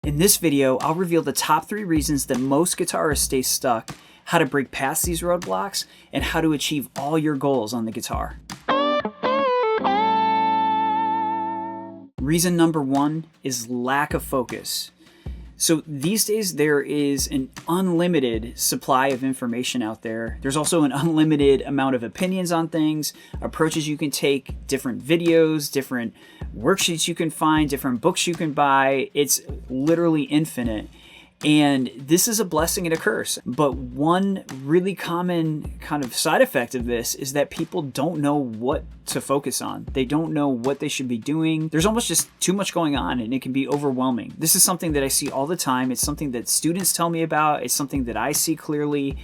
In this video, I'll reveal the top 3 reasons that most guitarists stay stuck, how to break past these roadblocks, and how to achieve all your goals on the guitar. Reason number 1 is lack of focus. So these days there is an unlimited supply of information out there. There's also an unlimited amount of opinions on things, approaches you can take, different videos, different worksheets you can find, different books you can buy. It's literally infinite. And this is a blessing and a curse. But one really common kind of side effect of this is that people don't know what to focus on. They don't know what they should be doing. There's almost just too much going on and it can be overwhelming. This is something that I see all the time. It's something that students tell me about. It's something that I see clearly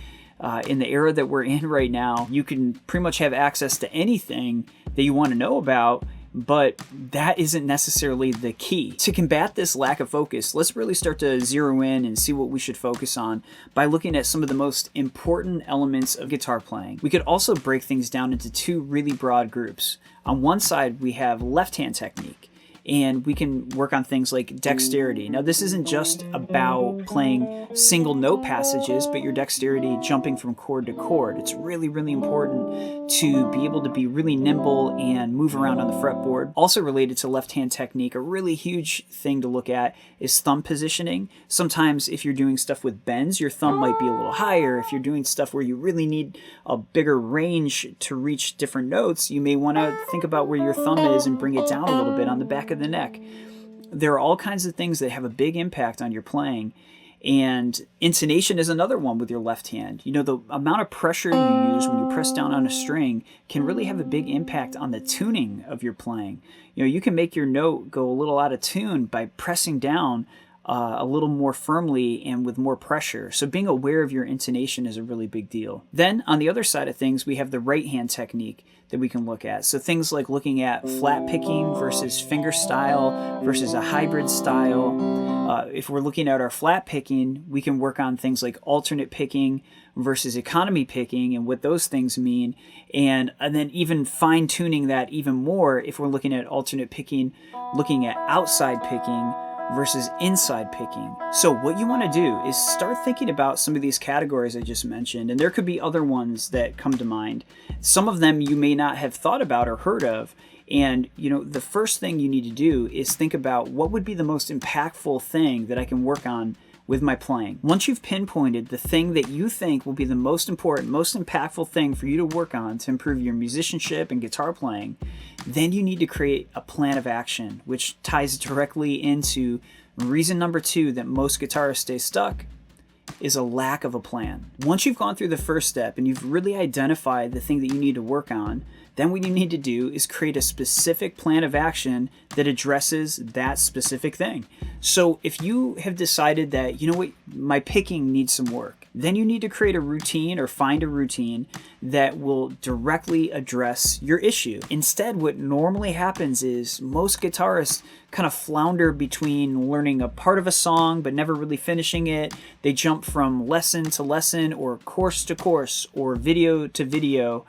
in the era that we're in right now. You can pretty much have access to anything that you want to know about, but that isn't necessarily the key. To combat this lack of focus, let's really start to zero in and see what we should focus on by looking at some of the most important elements of guitar playing. We could also break things down into 2 really broad groups. On one side, we have left-hand technique, and we can work on things like dexterity. Now, this isn't just about playing single note passages, but your dexterity jumping from chord to chord. It's really, really important to be able to be really nimble and move around on the fretboard. Also related to left-hand technique, a really huge thing to look at is thumb positioning. Sometimes if you're doing stuff with bends, your thumb might be a little higher. If you're doing stuff where you really need a bigger range to reach different notes, you may want to think about where your thumb is and bring it down a little bit on the back of the neck. There are all kinds of things that have a big impact on your playing, and intonation is another one with your left hand. You know, the amount of pressure you use when you press down on a string can really have a big impact on the tuning of your playing. You know, you can make your note go a little out of tune by pressing down a little more firmly and with more pressure. So being aware of your intonation is a really big deal. Then on the other side of things, we have the right hand technique that we can look at. So things like looking at flat picking versus finger style versus a hybrid style. If we're looking at our flat picking, we can work on things like alternate picking versus economy picking and what those things mean. And then even fine tuning that even more if we're looking at alternate picking, looking at outside picking versus inside picking. So what you want to do is start thinking about some of these categories I just mentioned, and there could be other ones that come to mind. Some of them you may not have thought about or heard of. And, you know, the first thing you need to do is think about what would be the most impactful thing that I can work on with my playing. Once you've pinpointed the thing that you think will be the most important, most impactful thing for you to work on to improve your musicianship and guitar playing, then you need to create a plan of action, which ties directly into reason number 2 that most guitarists stay stuck is a lack of a plan. Once you've gone through the first step and you've really identified the thing that you need to work on, then what you need to do is create a specific plan of action that addresses that specific thing. So if you have decided that, you know what, my picking needs some work, then you need to create a routine or find a routine that will directly address your issue. Instead, what normally happens is most guitarists kind of flounder between learning a part of a song but never really finishing it. They jump from lesson to lesson or course to course or video to video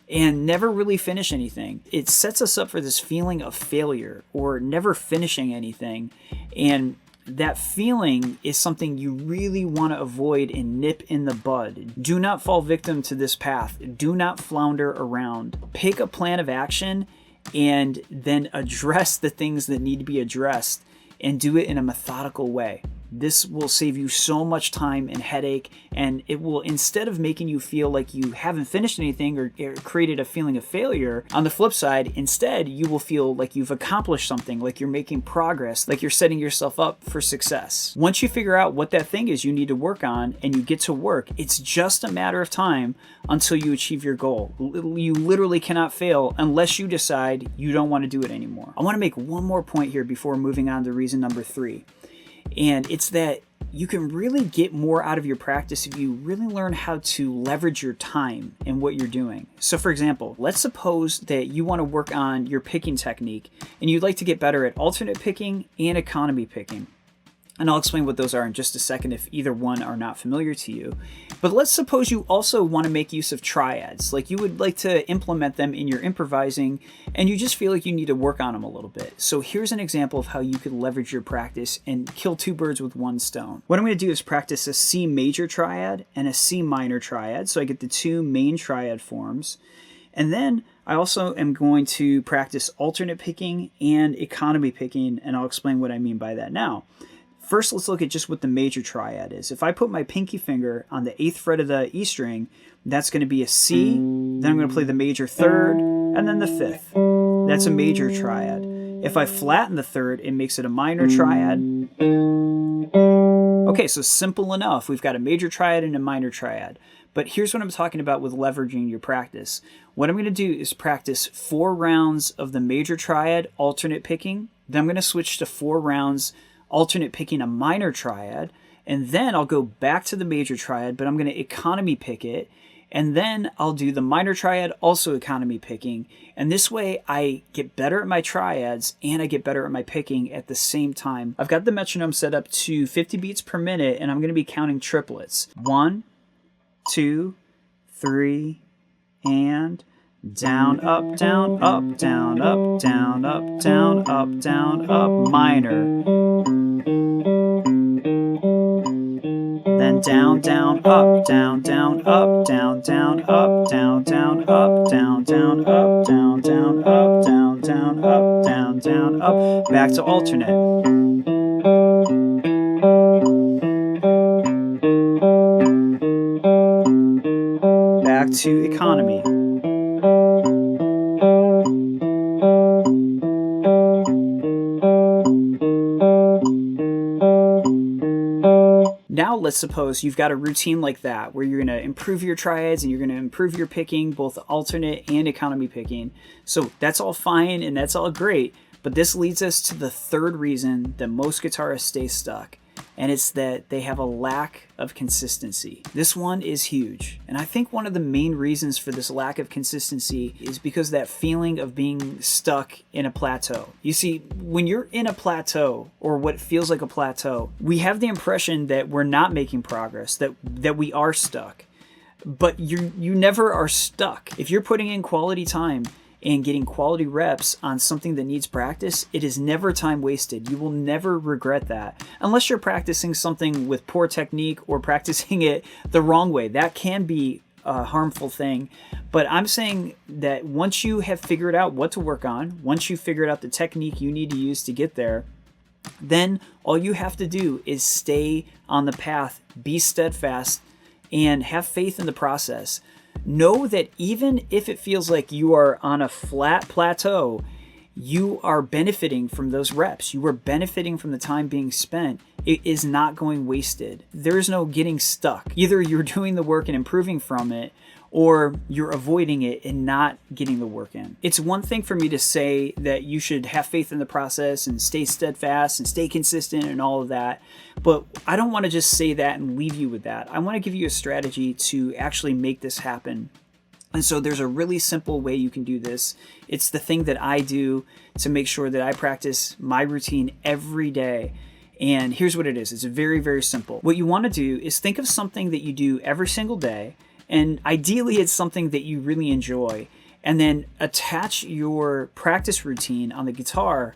and never really finish anything. It sets us up for this feeling of failure or never finishing anything. And that feeling is something you really want to avoid and nip in the bud. Do not fall victim to this path. Do not flounder around. Pick a plan of action and then address the things that need to be addressed and do it in a methodical way. This will save you so much time and headache, and it will, instead of making you feel like you haven't finished anything or created a feeling of failure, on the flip side, instead, you will feel like you've accomplished something, like you're making progress, like you're setting yourself up for success. Once you figure out what that thing is you need to work on and you get to work, it's just a matter of time until you achieve your goal. You literally cannot fail unless you decide you don't want to do it anymore. I want to make one more point here before moving on to reason number 3. And it's that you can really get more out of your practice if you really learn how to leverage your time in what you're doing. So for example, let's suppose that you want to work on your picking technique and you'd like to get better at alternate picking and economy picking. And I'll explain what those are in just a second if either one are not familiar to you. But let's suppose you also want to make use of triads. Like you would like to implement them in your improvising and you just feel like you need to work on them a little bit. So here's an example of how you could leverage your practice and kill two birds with one stone. What I'm going to do is practice a C major triad and a C minor triad. So I get the two main triad forms. And then I also am going to practice alternate picking and economy picking, and I'll explain what I mean by that now. First, let's look at just what the major triad is. If I put my pinky finger on the 8th fret of the E string, that's going to be a C, then I'm going to play the major 3rd, and then the 5th. That's a major triad. If I flatten the 3rd, it makes it a minor triad. Okay, so simple enough. We've got a major triad and a minor triad. But here's what I'm talking about with leveraging your practice. What I'm going to do is practice 4 rounds of the major triad, alternate picking. Then I'm going to switch to 4 rounds alternate picking a minor triad, and then I'll go back to the major triad, but I'm going to economy pick it, and then I'll do the minor triad, also economy picking, and this way I get better at my triads and I get better at my picking at the same time. I've got the metronome set up to 50 beats per minute, and I'm going to be counting triplets. 1, 2, 3, and down, up, down, up, down, up, down, up, down, up, down, up, minor. Then down, down, up, down, down, up, down, down, up, down, down, up, down, down, up, down, down, up, down, down, up, down, down, up. Back to alternate. Back to economy. Now let's suppose you've got a routine like that where you're going to improve your triads and you're going to improve your picking, both alternate and economy picking. So that's all fine and that's all great, but this leads us to the third reason that most guitarists stay stuck, and it's that they have a lack of consistency. This one is huge, and I think one of the main reasons for this lack of consistency is because that feeling of being stuck in a plateau. You see, when you're in a plateau, or what feels like a plateau, we have the impression that we're not making progress, that we are stuck. But you never are stuck. If you're putting in quality time and getting quality reps on something that needs practice, it is never time wasted. You will never regret that. Unless you're practicing something with poor technique or practicing it the wrong way. That can be a harmful thing. But I'm saying that once you have figured out what to work on, once you figured out the technique you need to use to get there, then all you have to do is stay on the path, be steadfast, and have faith in the process. Know that even if it feels like you are on a flat plateau, you are benefiting from those reps. You are benefiting from the time being spent. It is not going wasted. There is no getting stuck. Either you're doing the work and improving from it, or you're avoiding it and not getting the work in. It's one thing for me to say that you should have faith in the process and stay steadfast and stay consistent and all of that, but I don't want to just say that and leave you with that. I want to give you a strategy to actually make this happen. And so there's a really simple way you can do this. It's the thing that I do to make sure that I practice my routine every day. And here's what it is. It's very, very simple. What you want to do is think of something that you do every single day. And ideally, it's something that you really enjoy. And then attach your practice routine on the guitar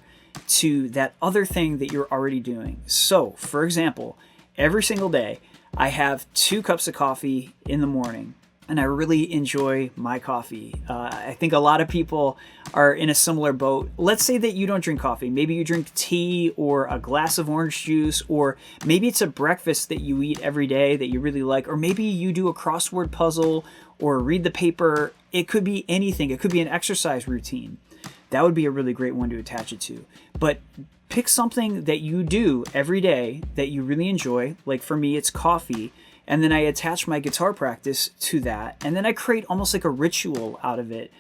to that other thing that you're already doing. So, for example, every single day, I have 2 cups of coffee in the morning. And I really enjoy my coffee. I think a lot of people are in a similar boat. Let's say that you don't drink coffee. Maybe you drink tea or a glass of orange juice, or maybe it's a breakfast that you eat every day that you really like, or maybe you do a crossword puzzle or read the paper. It could be anything. It could be an exercise routine. That would be a really great one to attach it to. But pick something that you do every day that you really enjoy. Like for me, it's coffee. And then I attach my guitar practice to that. And then I create almost like a ritual out of it.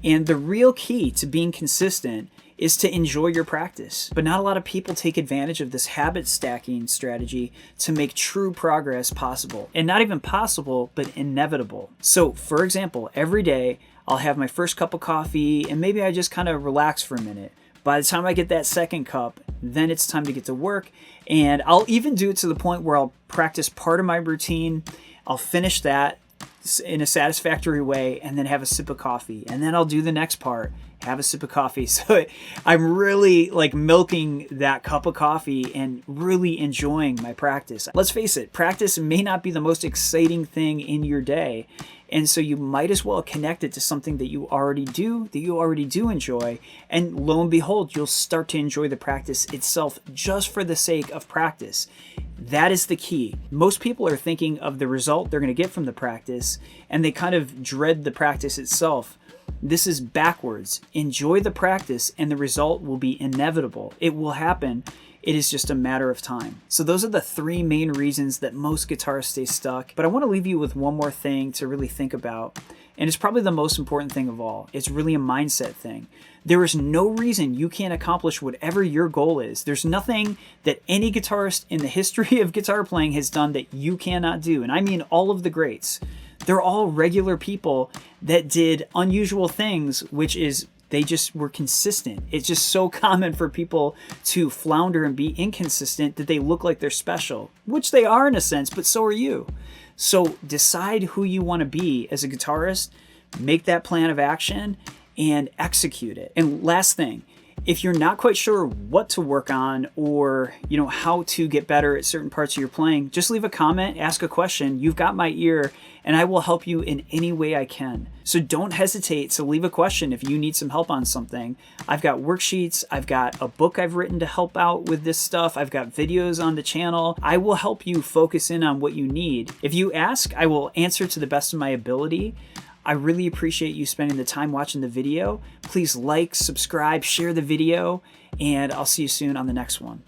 And the real key to being consistent is to enjoy your practice. But not a lot of people take advantage of this habit stacking strategy to make true progress possible. And not even possible, but inevitable. So for example, every day I'll have my first cup of coffee and maybe I just kind of relax for a minute. By the time I get that second cup, then it's time to get to work. And I'll even do it to the point where I'll practice part of my routine. I'll finish that in a satisfactory way and then have a sip of coffee. And then I'll do the next part, have a sip of coffee. So I'm really like milking that cup of coffee and really enjoying my practice. Let's face it, practice may not be the most exciting thing in your day. And so you might as well connect it to something that you already do enjoy. And lo and behold, you'll start to enjoy the practice itself just for the sake of practice. That is the key. Most people are thinking of the result they're going to get from the practice, and they kind of dread the practice itself. This is backwards. Enjoy the practice, and the result will be inevitable. It will happen. It is just a matter of time. So those are the three main reasons that most guitarists stay stuck. But I want to leave you with one more thing to really think about. And it's probably the most important thing of all. It's really a mindset thing. There is no reason you can't accomplish whatever your goal is. There's nothing that any guitarist in the history of guitar playing has done that you cannot do. And I mean all of the greats. They're all regular people that did unusual things, which is they just were consistent. It's just so common for people to flounder and be inconsistent that they look like they're special, which they are in a sense, but so are you. So decide who you want to be as a guitarist, make that plan of action, and execute it. And last thing, if you're not quite sure what to work on or how to get better at certain parts of your playing, just leave a comment, ask a question. You've got my ear, and I will help you in any way I can. So don't hesitate to leave a question if you need some help on something. I've got worksheets, I've got a book I've written to help out with this stuff, I've got videos on the channel. I will help you focus in on what you need. If you ask, I will answer to the best of my ability. I really appreciate you spending the time watching the video. Please like, subscribe, share the video, and I'll see you soon on the next one.